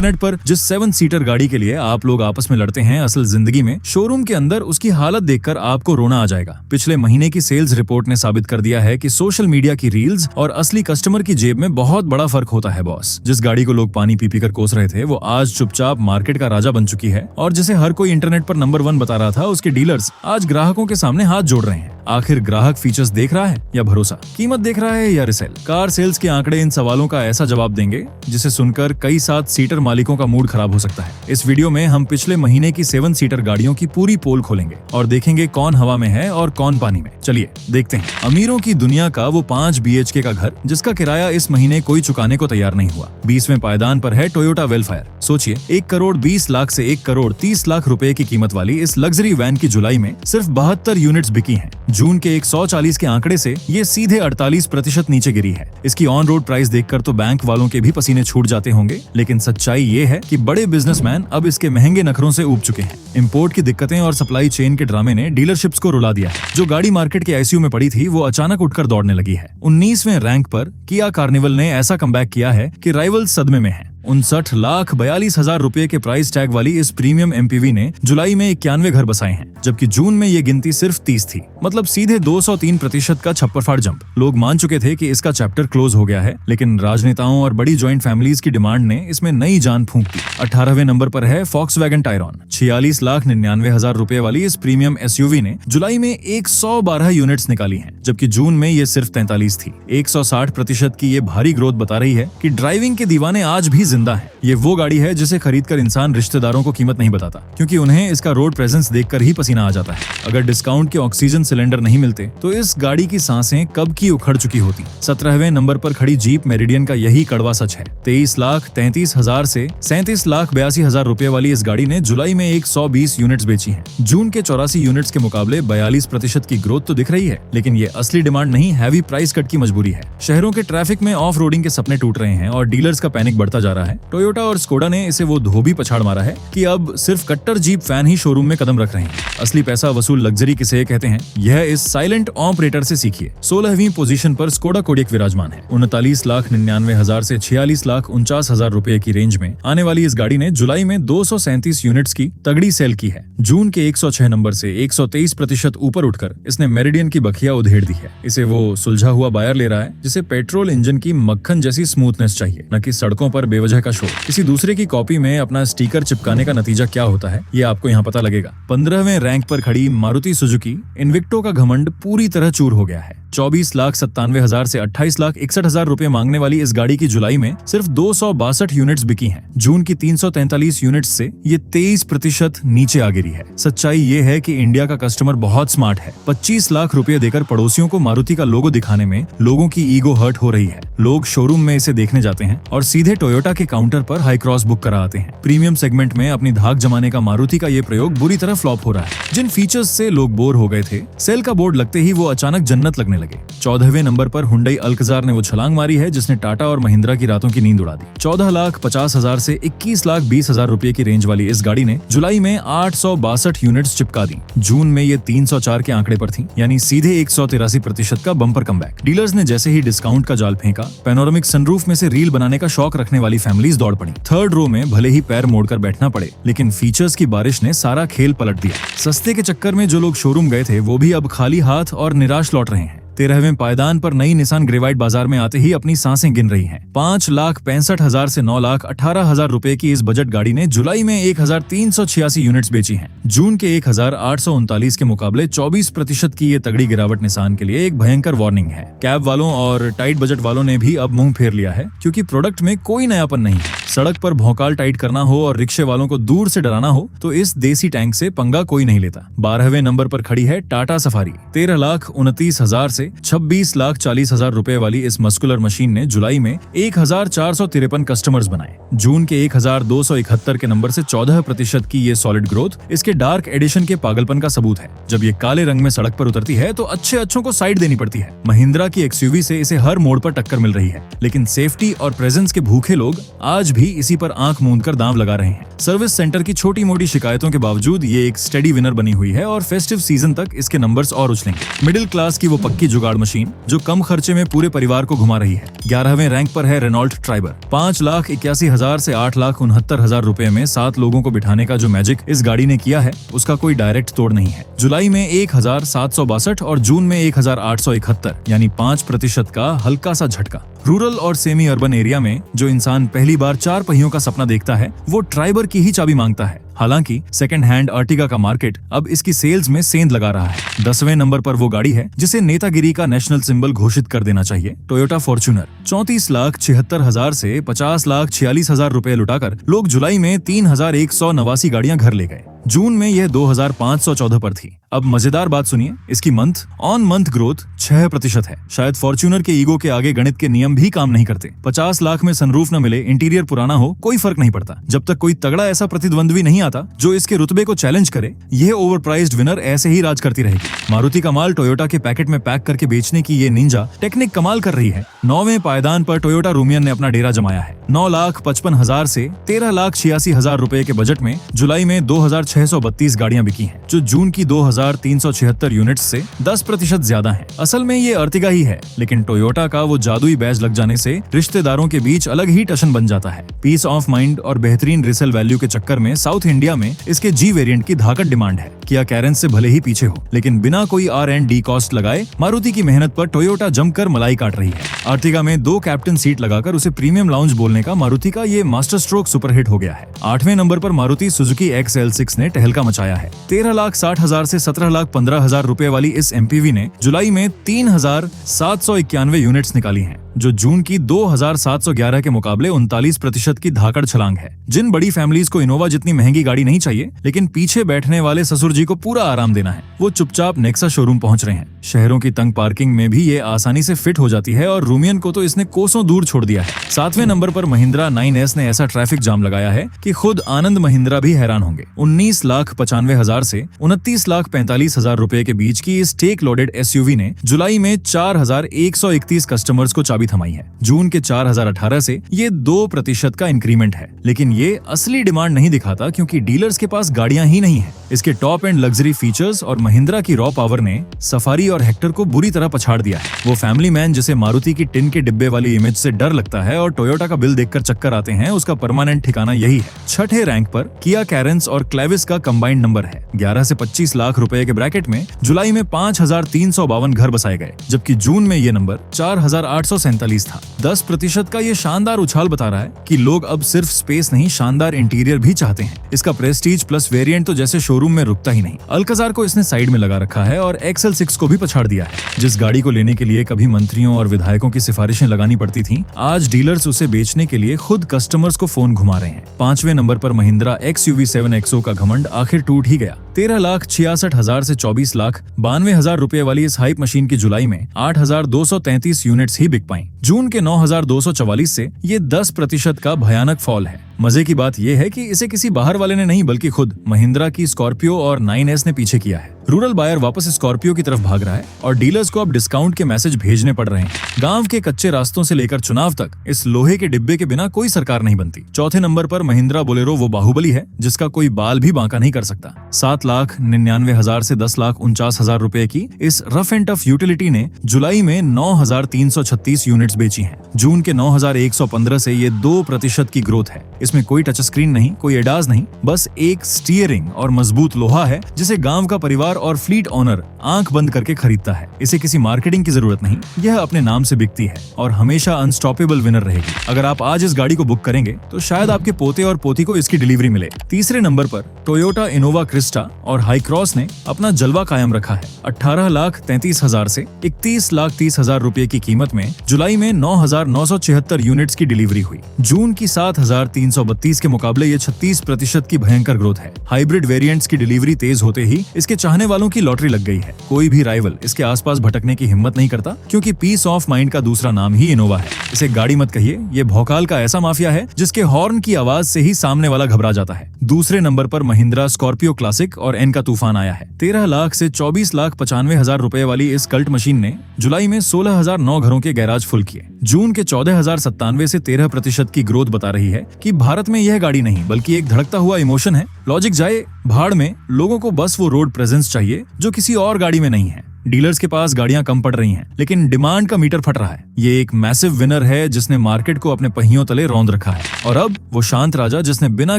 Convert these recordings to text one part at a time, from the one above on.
Internet पर जिस 7 seater गाड़ी के लिए आप लोग आपस में लड़ते हैं, असल जिंदगी में शोरूम के अंदर उसकी हालत देखकर आपको रोना आ जाएगा। पिछले महीने की सेल्स रिपोर्ट ने साबित कर दिया है कि सोशल मीडिया की रील्स और असली कस्टमर की जेब में बहुत बड़ा फर्क होता है बॉस। जिस गाड़ी को लोग पानी पी कर कोस रहे थे वो आज चुपचाप मार्केट का राजा बन चुकी है, और जिसे हर कोई इंटरनेट पर नंबर 1 बता रहा था, उसके डीलर्स आज ग्राहकों के सामने हाथ जोड़ रहे हैं। आखिर ग्राहक फीचर्स देख रहा है या भरोसा, कीमत देख रहा है या रिसेल? कार सेल्स के आंकड़े इन सवालों का ऐसा जवाब देंगे जिसे सुनकर कई 7 सीटर मालिकों का मूड खराब हो सकता है। इस वीडियो में हम पिछले महीने की 7 सीटर गाड़ियों की पूरी पोल खोलेंगे और देखेंगे कौन हवा में है और कौन पानी में। चलिए देखते हैं। अमीरों की दुनिया का वो 5 BHK का घर जिसका किराया इस महीने कोई चुकाने को तैयार नहीं हुआ। 20वें पायदान पर है टोयोटा वेलफायर। सोचिए, 1 करोड़ 20 लाख से 1 करोड़ 30 लाख रुपए की कीमत वाली इस लग्जरी वैन की जुलाई में सिर्फ 72 यूनिट्स बिकी हैं। जून के 140 के आंकड़े से ये सीधे 48% नीचे गिरी है। इसकी ऑन रोड प्राइस देखकर तो बैंक वालों के भी पसीने छूट जाते होंगे, लेकिन सच्चाई ये है कि बड़े बिजनेसमैन अब इसके महंगे नखरों से ऊब चुके हैं। इंपोर्ट की दिक्कतें और सप्लाई चेन के ड्रामे ने डीलरशिप्स को रुला दिया है। जो गाड़ी मार्केट के ICU में पड़ी थी वो अचानक उठकर दौड़ने लगी है। 19वें रैंक पर किया कार्निवल ने ऐसा कमबैक किया है कि राइवल सदमे में है। 59,42,000 रुपए के प्राइस टैग वाली इस प्रीमियम MPV ने जुलाई में 91 घर बसाए हैं, जबकि जून में ये गिनती सिर्फ 30 थी। मतलब सीधे 203% का छप्परफाड़ जंप। लोग मान चुके थे कि इसका चैप्टर क्लोज हो गया है, लेकिन राजनेताओं और बड़ी जॉइंट फैमिलीज की डिमांड ने इसमें नई जान फूंक दी। 18वें नंबर पर है फॉक्सवैगन टायरॉन। 46,99,000 रुपए वाली इस प्रीमियम SUV ने जुलाई में 112 यूनिट्स निकाली हैं, जबकि जून में ये सिर्फ 43 थी। 160% की ये भारी ग्रोथ बता रही है कि ड्राइविंग के दीवाने आज भी जिंदा है। ये वो गाड़ी है जिसे खरीदकर इंसान रिश्तेदारों को कीमत नहीं बताता, क्योंकि उन्हें इसका रोड प्रेजेंस देखकर ही पसीना आ जाता है। अगर डिस्काउंट के ऑक्सीजन सिलेंडर नहीं मिलते तो इस गाड़ी की सांसें कब की उखड़ चुकी होती। 17वें नंबर पर खड़ी जीप मेरिडियन का यही कड़वा सच है। 23,33,000 से 37,82,000 रुपए वाली इस गाड़ी ने जुलाई में 120 यूनिट्स बेची हैं। जून के 84 यूनिट्स के मुकाबले 42% की ग्रोथ तो दिख रही है, लेकिन ये असली डिमांड नहीं, हैवी प्राइस कट की मजबूरी है। शहरों के ट्रैफिक में ऑफ रोडिंग के सपने टूट रहे हैं और डीलर्स का पैनिक बढ़ता जा रहा है। टोयोटा और स्कोडा ने इसे वो धोबी पछाड़ मारा है कि अब सिर्फ कट्टर जीप फैन ही शोरूम में कदम रख रहे हैं। असली पैसा वसूल लग्जरी किसे कहते हैं, यह इस साइलेंट ऑपरेटर से सीखिए। 16वीं पोजीशन पर स्कोडा कोडियक विराजमान है। 39,99,000 से 46,49,000 रुपए की रेंज में आने वाली इस गाड़ी ने जुलाई में 237 यूनिट्स की तगड़ी सेल की है। जून के 106 नंबर से 123% ऊपर उठकर इसने मेरिडियन की बखिया उधेड़ दी है। इसे वो सुलझा हुआ बायर ले रहा है जिसे पेट्रोल इंजन की मक्खन जैसी स्मूथनेस चाहिए, न कि सड़कों पर बेवजह का शोर। किसी दूसरे की कॉपी में अपना स्टिकर चिपकाने का नतीजा क्या होता है, ये आपको यहाँ पता लगेगा। 15वें रैंक पर खड़ी मारुति सुजुकी इन्विक्टो का घमंड पूरी तरह चूर हो गया है। 24,97,000 से 28,61,000 रुपए मांगने वाली इस गाड़ी की जुलाई में सिर्फ 262 यूनिट्स बिकी हैं। जून की 343 यूनिट्स से ये 23% नीचे आ गिरी है। सच्चाई ये है कि इंडिया का कस्टमर बहुत स्मार्ट है। 25 लाख रुपए देकर पड़ोसियों को मारुति का लोगो दिखाने में लोगों की ईगो हर्ट हो रही है। लोग शोरूम में इसे देखने जाते हैं और सीधे टोयोटा के काउंटर पर हाई क्रॉस बुक करा आते हैं। प्रीमियम सेगमेंट में अपनी धाक जमाने का मारुति का ये प्रयोग बुरी तरह फ्लॉप हो रहा है। जिन फीचर्स से लोग बोर हो गए थे, सेल का बोर्ड लगते ही वो अचानक जन्नत लगने लगे। 14वें नंबर पर हुंडई अल्कजार ने वो छलांग मारी है जिसने टाटा और महिंद्रा की रातों की नींद उड़ा दी। 14,50,000 से 21,20,000 रुपए की रेंज वाली इस गाड़ी ने जुलाई में 862 यूनिट्स चिपका दी। जून में ये 304 के आंकड़े पर थी, यानी सीधे 183% का बम्पर कमबैक। डीलर्स ने जैसे ही डिस्काउंट का जाल फेंका, पैनोरामिक सनरूफ में से रील बनाने का शौक रखने वाली फैमिलीज दौड़ पड़ी। थर्ड रो में भले ही पैर मोड़कर बैठना पड़े, लेकिन फीचर्स की बारिश ने सारा खेल पलट दिया। सस्ते के चक्कर में जो लोग शोरूम गए थे वो भी अब खाली हाथ और निराश लौट रहे हैं। 13वें पायदान पर नई निसान ग्रेवाइट बाजार में आते ही अपनी सांसें गिन रही हैं। 5,65,000 से 9,18,000 रुपए की इस बजट गाड़ी ने जुलाई में 1,386 यूनिट्स बेची हैं। जून के 1,839 के मुकाबले 24% की ये तगड़ी गिरावट निसान के लिए एक भयंकर वार्निंग है। कैब वालों और टाइट बजट वालों ने भी अब मुंह फेर लिया है, क्योंकि प्रोडक्ट में कोई नयापन नहीं है। सड़क पर भौकाल टाइट करना हो और रिक्शे वालों को दूर से डराना हो तो इस देसी टैंक से पंगा कोई नहीं लेता। 12वें नंबर पर खड़ी है टाटा सफारी। 13,29,000 से 26,40,000 रुपए वाली इस मस्कुलर मशीन ने जुलाई में 1,453 कस्टमर्स बनाए। जून के 1,271 के नंबर से 14% की ये सॉलिड ग्रोथ इसके डार्क एडिशन के पागलपन का सबूत है। जब ये काले रंग में सड़क पर उतरती है तो अच्छों को साइड देनी पड़ती है। महिंद्रा की XUV से इसे हर मोड़ पर टक्कर मिल रही है, लेकिन सेफ्टी और प्रेजेंस के भूखे लोग आज भी इसी पर आंख मूंद कर दांव लगा रहे हैं। सर्विस सेंटर की छोटी मोटी शिकायतों के बावजूद ये एक स्टेडी विनर बनी हुई है और फेस्टिव सीजन तक इसके नंबर्स और उछलेंगे। मिडिल क्लास की वो पक्की जुगाड़ मशीन जो कम खर्चे में पूरे परिवार को घुमा रही है। 11वें रैंक पर है रेनॉल्ट ट्राइबर। 5,81,000 से 8,69,000 रुपए में 7 लोगों को बिठाने का जो मैजिक इस गाड़ी ने किया है उसका कोई डायरेक्ट तोड़ नहीं है। जुलाई में 1,762 और जून में 1,871 यानी 5% का हल्का सा झटका। रूरल और सेमी अर्बन एरिया में जो इंसान पहली बार 4 पहियों का सपना देखता है वो ट्राइबर की ही चाबी मांगता है। हालांकि सेकंड हैंड अर्टिगा का मार्केट अब इसकी सेल्स में सेंध लगा रहा है। 10वें नंबर पर वो गाड़ी है जिसे नेतागिरी का नेशनल सिंबल घोषित कर देना चाहिए, टोयोटा फॉर्च्यूनर। 34,76,000 से 50,46,000 रुपए लुटाकर लोग जुलाई में 3,189 गाड़ियां घर ले गए। जून में यह 2,514 पर थी। अब मजेदार बात सुनिए, इसकी मंथ ऑन मंथ ग्रोथ 6% है। शायद फॉर्च्यूनर के ईगो के आगे गणित के नियम भी काम नहीं करते। 50 लाख में सनरूफ न मिले, इंटीरियर पुराना हो, कोई फर्क नहीं पड़ता। जब तक कोई तगड़ा ऐसा प्रतिद्वंद्वी नहीं आता जो इसके रुतबे को चैलेंज करे, यह ओवरप्राइज्ड विनर ऐसे ही राज करती रहेगी। मारुति का माल टोयोटा के पैकेट में पैक करके बेचने की ये निंजा टेक्निक कमाल कर रही है। 9वें पायदान पर टोयोटा रूमियन ने अपना डेरा जमाया है। 9,55,000 से 13,86,000 रुपए के बजट में जुलाई में 2,632 गाड़ियां बिकी हैं, जो जून की 2,376 यूनिट्स से 10% ज्यादा हैं। असल में ये अर्टिगा ही है, लेकिन टोयोटा का वो जादुई बैज लग जाने से रिश्तेदारों के बीच अलग ही टशन बन जाता है। पीस ऑफ माइंड और बेहतरीन रिसेल वैल्यू के चक्कर में साउथ इंडिया में इसके जी वेरिएंट की धाकड़ डिमांड है। किया कैरेंस से भले ही पीछे हो, लेकिन बिना कोई R&D कॉस्ट लगाए मारुति की मेहनत पर टोयोटा जमकर मलाई काट रही है। अर्टिगा में 2 कैप्टन सीट लगाकर उसे प्रीमियम लाउंज बोलने का मारुति का ये मास्टर स्ट्रोक सुपरहिट हो गया है। 8वें नंबर पर मारुति सुजुकी XL6 ने टहलका मचाया है। 13,60,000 से 17,15,000 रुपए वाली इस MPV ने जुलाई में 3,791 यूनिट्स निकाली हैं, जो जून की 2,711 के मुकाबले 39% की धाकड़ छलांग है। जिन बड़ी फैमिलीज को इनोवा जितनी महंगी गाड़ी नहीं चाहिए, लेकिन पीछे बैठने वाले ससुर जी को पूरा आराम देना है, वो चुपचाप नेक्सा शोरूम पहुंच रहे हैं। शहरों की तंग पार्किंग में भी ये आसानी से फिट हो जाती है और रूमियन को तो इसने कोसों दूर छोड़ दिया है। 7वें नंबर पर महिंद्रा 9S ने ऐसा ट्रैफिक जाम लगाया है कि खुद आनंद महिंद्रा भी हैरान होंगे। 19,95,000 से 29,45,000 रुपए के बीच की इस टेक लोडेड SUV ने जुलाई में 4,131 कस्टमर्स को चाबी थमाई है। जून के 4,018 से ये 2% का इंक्रीमेंट है, लेकिन ये असली डिमांड नहीं दिखाता क्योंकि डीलर्स के पास गाड़ियां ही नहीं है। इसके टॉप एंड लग्जरी फीचर्स और महिंद्रा की रॉ पावर ने सफारी और हेक्टर को बुरी तरह पछाड़ दिया है। वो फैमिली मैन जिसे मारुति की टिन के डिब्बे वाली इमेज से डर लगता है और टोयोटा का बिल देखकर चक्कर आते हैं, उसका परमानेंट ठिकाना यही है। 6ठे रैंक पर किया कैरेंस और क्लेविस का कंबाइंड नंबर है। 11 से 25 लाख रुपए के ब्रैकेट में जुलाई में 5,352 घर बसाए गए, जबकि जून में ये नंबर 4,847 था। 10% का ये शानदार उछाल बता रहा है कि लोग अब सिर्फ स्पेस नहीं, शानदार इंटीरियर भी चाहते हैं। इसका प्रेस्टीज प्लस वेरिएंट तो जैसे शोरूम में रुकता ही नहीं। अल्काजार को इसने साइड में लगा रखा है और XL6 को भी पछाड़ दिया है। जिस गाड़ी को लेने के लिए कभी मंत्रियों और विधायकों की सिफारिशें लगानी पड़ती थीं, आज डीलर्स उसे बेचने के लिए खुद कस्टमर्स को फोन घुमा रहे हैं। 5वें नंबर पर महिंद्रा XUV7 XO का घमंड आखिर टूट ही गया। 13,66,000 से 24,92,000 रुपए वाली इस हाइप मशीन की जुलाई में 8,233 यूनिट्स ही बिक पाई। जून के 9,244 से ये 10% का भयानक फॉल है। मजे की बात यह है कि इसे किसी बाहर वाले ने नहीं, बल्कि खुद महिंद्रा की स्कॉर्पियो और 9S ने पीछे किया है। रूरल बायर वापस स्कॉर्पियो की तरफ भाग रहा है और डीलर्स को अब डिस्काउंट के मैसेज भेजने पड़ रहे हैं। गांव के कच्चे रास्तों से लेकर चुनाव तक इस लोहे के डिब्बे के बिना कोई सरकार नहीं बनती। 4थे नंबर पर महिंद्रा बोलेरो वो बाहुबली है जिसका कोई बाल भी बांका नहीं कर सकता। 7,99,000 से 10,49,000 रुपए की इस रफ एंड टफ यूटिलिटी ने जुलाई में 9,336 यूनिट्स बेची हैं। जून के 9,115 से ये 2% की ग्रोथ है। इसमें कोई टच स्क्रीन नहीं, कोई एडास नहीं, बस एक स्टीयरिंग और मजबूत लोहा है जिसे गांव का परिवार और फ्लीट ओनर आंख बंद करके खरीदता है। इसे किसी मार्केटिंग की जरूरत नहीं, यह अपने नाम से बिकती है और हमेशा अनस्टॉपेबल विनर रहेगी। अगर आप आज इस गाड़ी को बुक करेंगे तो शायद आपके पोते और पोती को इसकी डिलीवरी मिले। 3रे नंबर पर टोयोटा इनोवा क्रिस्टा और हाई क्रॉस ने अपना जलवा कायम रखा है। 18,33,000 से 31,30,000 रुपए की कीमत में जुलाई में 9,976 यूनिट्स की डिलीवरी हुई। जून की 7,332 के मुकाबले ये 36% की भयंकर ग्रोथ है। हाइब्रिड वेरिएंट्स की डिलीवरी तेज होते ही इसके चाहने वालों की लॉटरी लग गई है। कोई भी राइवल इसके आसपास भटकने की हिम्मत नहीं करता, क्योंकि पीस ऑफ माइंड का दूसरा नाम ही इनोवा है। इसे गाड़ी मत कहिए, ये भौकाल का ऐसा माफिया है जिसके हॉर्न की आवाज से ही सामने वाला घबरा जाता है। दूसरे नंबर पर महिंद्रा स्कॉर्पियो क्लासिक और एन का तूफान आया है। 13 लाख से 24,95,000 रुपए वाली इस कल्ट मशीन ने जुलाई में 16,009 घरों के गैराज फुल किए। जून के 14,097 से 13% की ग्रोथ बता रही है कि भारत में यह गाड़ी नहीं बल्कि एक धड़कता हुआ इमोशन है। लॉजिक जाए भाड़ में, लोगों को बस वो रोड प्रेजेंस चाहिए जो किसी और गाड़ी में नहीं है। डीलर्स के पास गाड़ियां कम पड़ रही हैं, लेकिन डिमांड का मीटर फट रहा है। ये एक मैसिव विनर है जिसने मार्केट को अपने पहियों तले रौंद रखा है। और अब वो शांत राजा जिसने बिना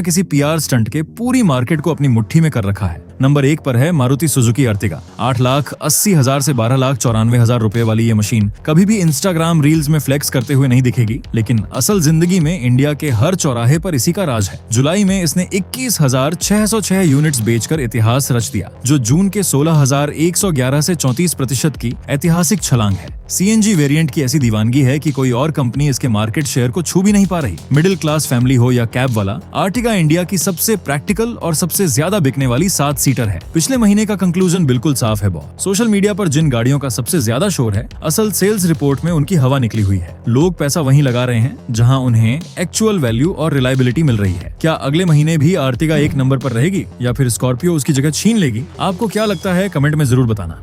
किसी पीआर स्टंट के पूरी मार्केट को अपनी मुट्ठी में कर रखा है। नंबर 1 पर है मारुति सुजुकी अर्टिगा। 8,80,000 से 12,94,000 रुपए वाली ये मशीन कभी भी इंस्टाग्राम रील्स में फ्लेक्स करते हुए नहीं दिखेगी, लेकिन असल जिंदगी में इंडिया के हर चौराहे पर इसी का राज है। जुलाई में इसने 21,606 यूनिट्स बेचकर इतिहास रच दिया, जो जून के 16,111 से 34% की ऐतिहासिक छलांग है। सीएनजी वेरिएंट की ऐसी दीवानगी है कि कोई और कंपनी इसके मार्केट शेयर को छू भी नहीं पा रही। मिडिल क्लास फैमिली हो या कैब वाला, अर्टिगा इंडिया की सबसे प्रैक्टिकल और सबसे ज्यादा बिकने वाली 7 सीटर है। पिछले महीने का कंक्लूजन बिल्कुल साफ है बॉस। सोशल मीडिया पर जिन गाड़ियों का सबसे ज्यादा शोर है, असल सेल्स रिपोर्ट में उनकी हवा निकली हुई है। लोग पैसा वहीं लगा रहे हैं जहां उन्हें एक्चुअल वैल्यू और रिलायबिलिटी मिल रही है। क्या अगले महीने भी अर्टिगा 1 नंबर पर रहेगी या फिर स्कॉर्पियो उसकी जगह छीन लेगी? आपको क्या लगता है, कमेंट में जरूर बताना।